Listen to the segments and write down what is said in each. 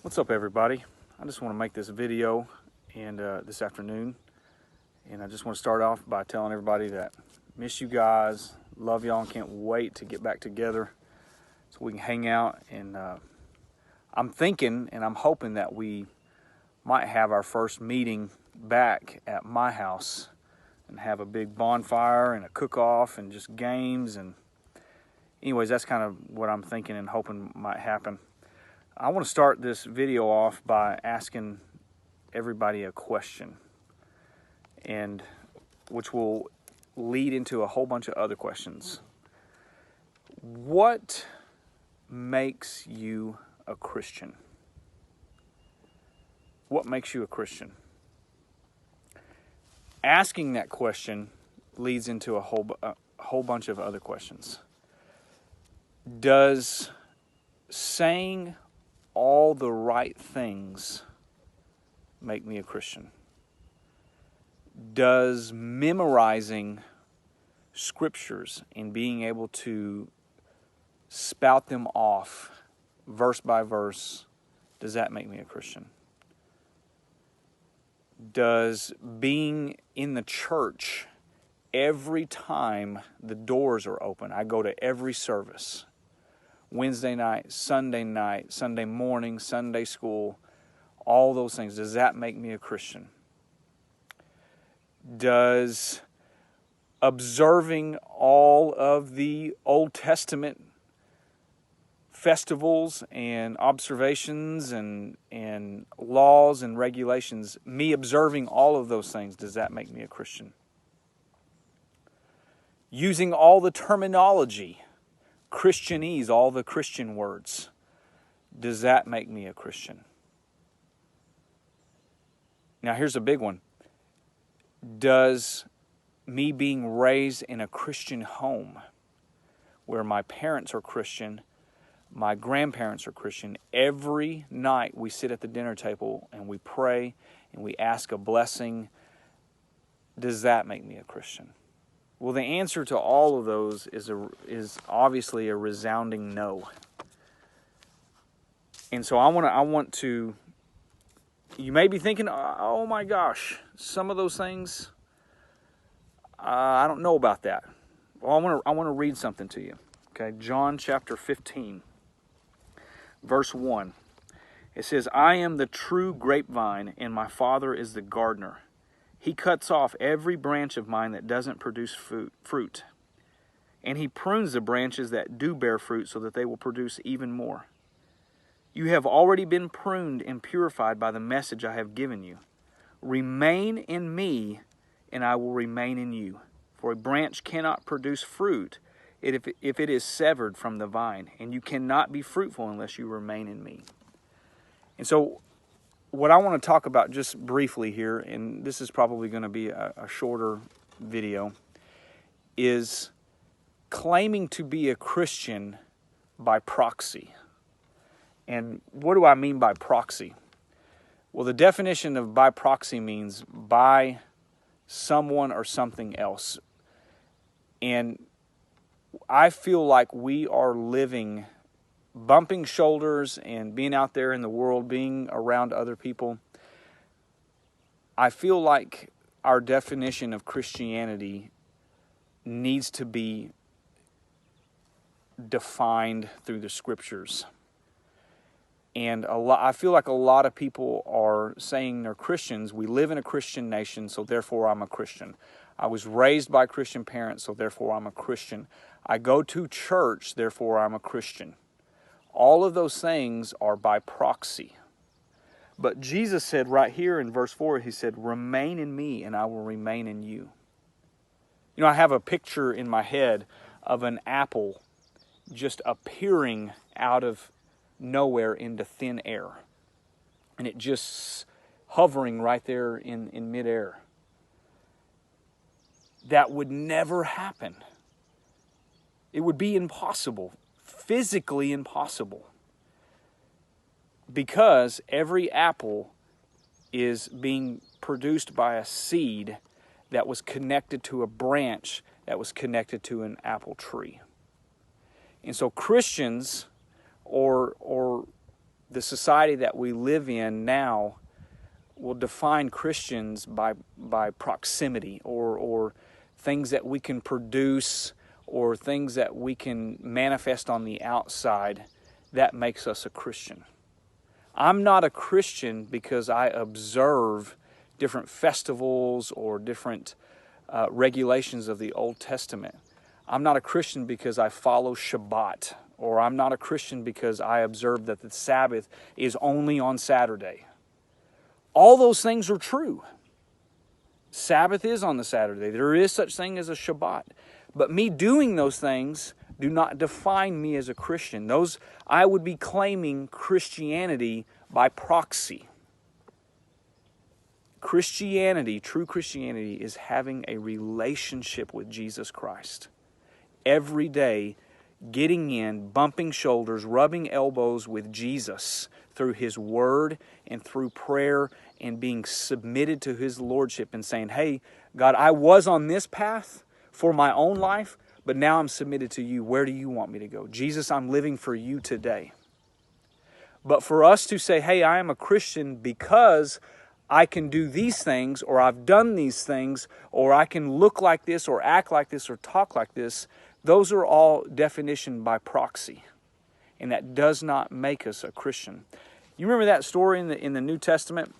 What's up, everybody? I just want to make this video and this afternoon, and I just want to start off by telling everybody that miss you guys, love y'all, and can't wait to get back together so we can hang out. And I'm thinking and I'm hoping that we might have our first meeting back at my house and have a big bonfire and a cook-off and just games. And anyways, that's kind of what I'm thinking and hoping might happen. I want to start this video off by asking everybody a question, and which will lead into a whole bunch of other questions. What makes you a Christian? What makes you a Christian? Asking that question leads into a whole bunch of other questions. Does saying all the right things make me a Christian? Does memorizing scriptures and being able to spout them off verse by verse, does that make me a Christian? Does being in the church every time the doors are open, I go to every service, Wednesday night, Sunday morning, Sunday school, all those things, does that make me a Christian? Does observing all of the Old Testament festivals and observations and laws and regulations, me observing all of those things, does that make me a Christian? Using all the terminology, Christianese, all the Christian words, does that make me a Christian? Now here's a big one. Does me being raised in a Christian home where my parents are Christian, my grandparents are Christian, every night we sit at the dinner table and we pray and we ask a blessing, does that make me a Christian? Well, the answer to all of those is obviously a resounding no. And so I want to. You may be thinking, oh my gosh, some of those things, I don't know about that. Well, I want to read something to you. Okay, John chapter 15, verse 1. It says, "I am the true grapevine, and my Father is the gardener. He cuts off every branch of mine that doesn't produce fruit, and he prunes the branches that do bear fruit so that they will produce even more. You have already been pruned and purified by the message I have given you. Remain in me, and I will remain in you. For a branch cannot produce fruit if it is severed from the vine, and you cannot be fruitful unless you remain in me." And so what I want to talk about just briefly here, and this is probably going to be a shorter video, is claiming to be a Christian by proxy. And what do I mean by proxy? Well, the definition of by proxy means by someone or something else. And I feel like we are living bumping shoulders and being out there in the world, being around other people. I feel like our definition of Christianity needs to be defined through the scriptures. And I feel like a lot of people are saying they're Christians. We live in a Christian nation, so therefore I'm a Christian. I was raised by Christian parents, so therefore I'm a Christian. I go to church, therefore I'm a Christian. All of those things are by proxy. But Jesus said right here in verse 4, he said, "Remain in me and I will remain in you." You know, I have a picture in my head of an apple just appearing out of nowhere into thin air. And it just hovering right there in midair. That would never happen. It would be impossible. Physically impossible, because every apple is being produced by a seed that was connected to a branch that was connected to an apple tree. And so Christians or the society that we live in now will define Christians by proximity or things that we can produce or things that we can manifest on the outside. That makes us a Christian. I'm not a Christian because I observe different festivals or different regulations of the Old Testament. I'm not a Christian because I follow Shabbat, or I'm not a Christian because I observe that the Sabbath is only on Saturday. All those things are true. Sabbath is on the Saturday. There is such thing as a Shabbat. But me doing those things do not define me as a Christian. Those, I would be claiming Christianity by proxy. Christianity, true Christianity, is having a relationship with Jesus Christ. Every day, getting in, bumping shoulders, rubbing elbows with Jesus through His Word and through prayer and being submitted to His Lordship and saying, hey, God, I was on this path for my own life, but now I'm submitted to You. Where do You want me to go? Jesus, I'm living for You today. But for us to say, hey, I am a Christian because I can do these things, or I've done these things, or I can look like this, or act like this, or talk like this, those are all definition by proxy. And that does not make us a Christian. You remember that story in the New Testament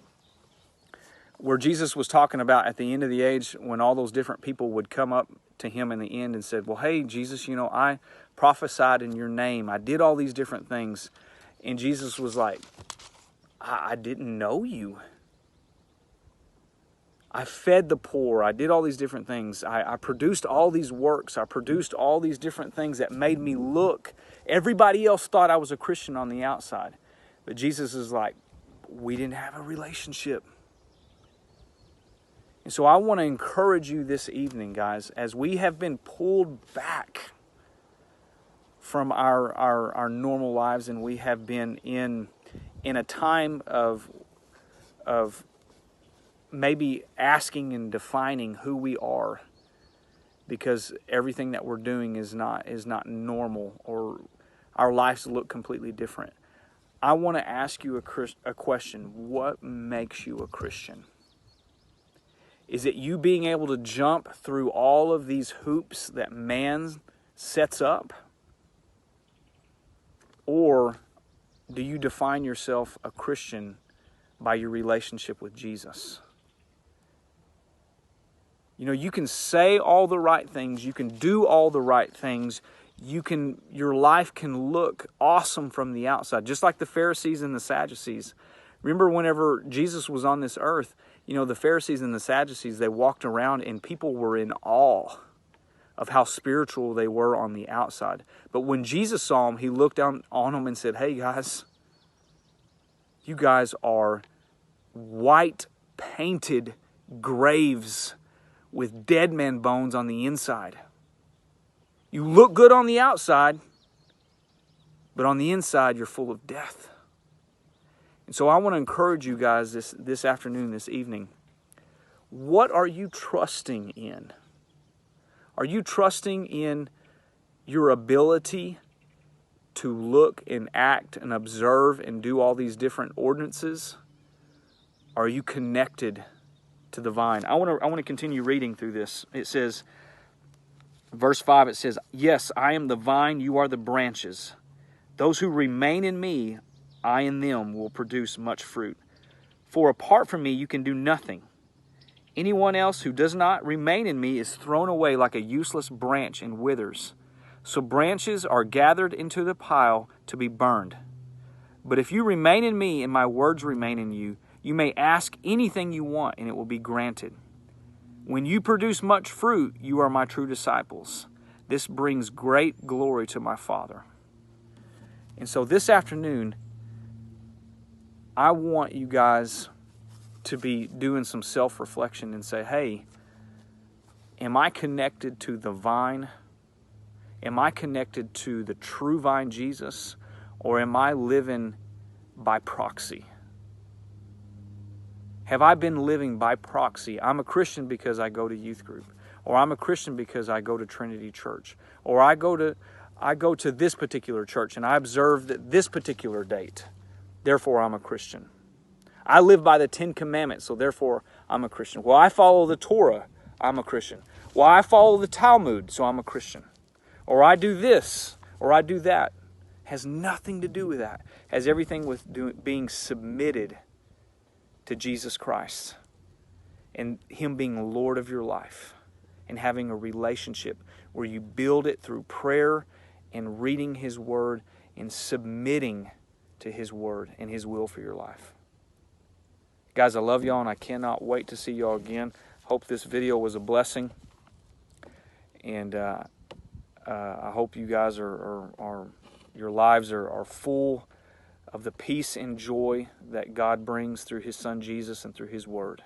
where Jesus was talking about at the end of the age when all those different people would come up to Him in the end and said, well, hey, Jesus, I prophesied in Your name. I did all these different things. And Jesus was like, I didn't know you. I fed the poor. I did all these different things. I produced all these works. I produced all these different things that made me look. Everybody else thought I was a Christian on the outside. But Jesus is like, we didn't have a relationship. And so I want to encourage you this evening, guys, as we have been pulled back from our normal lives, and we have been in a time of maybe asking and defining who we are, because everything that we're doing is not normal, or our lives look completely different. I want to ask you a question. What makes you a Christian? Is it you being able to jump through all of these hoops that man sets up? Or do you define yourself a Christian by your relationship with Jesus? You can say all the right things. You can do all the right things. Your life can look awesome from the outside, just like the Pharisees and the Sadducees. Remember whenever Jesus was on this earth, the Pharisees and the Sadducees, they walked around and people were in awe of how spiritual they were on the outside. But when Jesus saw them, He looked down on them and said, hey guys, you guys are white painted graves with dead man bones on the inside. You look good on the outside, but on the inside you're full of death. And so I want to encourage you guys this afternoon, this evening. What are you trusting in? Are you trusting in your ability to look and act and observe and do all these different ordinances? Are you connected to the vine? I want to continue reading through this. It says, verse 5, it says, yes, I am the vine, you are the branches. Those who remain in me, I in them will produce much fruit. For apart from me, you can do nothing. Anyone else who does not remain in me is thrown away like a useless branch and withers. So branches are gathered into the pile to be burned. But if you remain in me and my words remain in you, you may ask anything you want and it will be granted. When you produce much fruit, you are my true disciples. This brings great glory to my Father. And so this afternoon, I want you guys to be doing some self-reflection and say, hey, am I connected to the vine? Am I connected to the true vine, Jesus? Or am I living by proxy? Have I been living by proxy? I'm a Christian because I go to youth group. Or I'm a Christian because I go to Trinity Church. Or I go to this particular church and I observe that this particular date. therefore I'm a Christian. I live by the 10 Commandments, so therefore I'm a Christian. Well, I follow the Torah, I'm a Christian. Well, I follow the Talmud, so I'm a Christian. Or I do this, or I do that. Has nothing to do with that. Has everything with being submitted to Jesus Christ and Him being Lord of your life and having a relationship where you build it through prayer and reading His Word and submitting to His Word and His will for your life. Guys, I love y'all, and I cannot wait to see y'all again. Hope this video was a blessing, and I hope you guys your lives are full of the peace and joy that God brings through His Son Jesus and through His Word.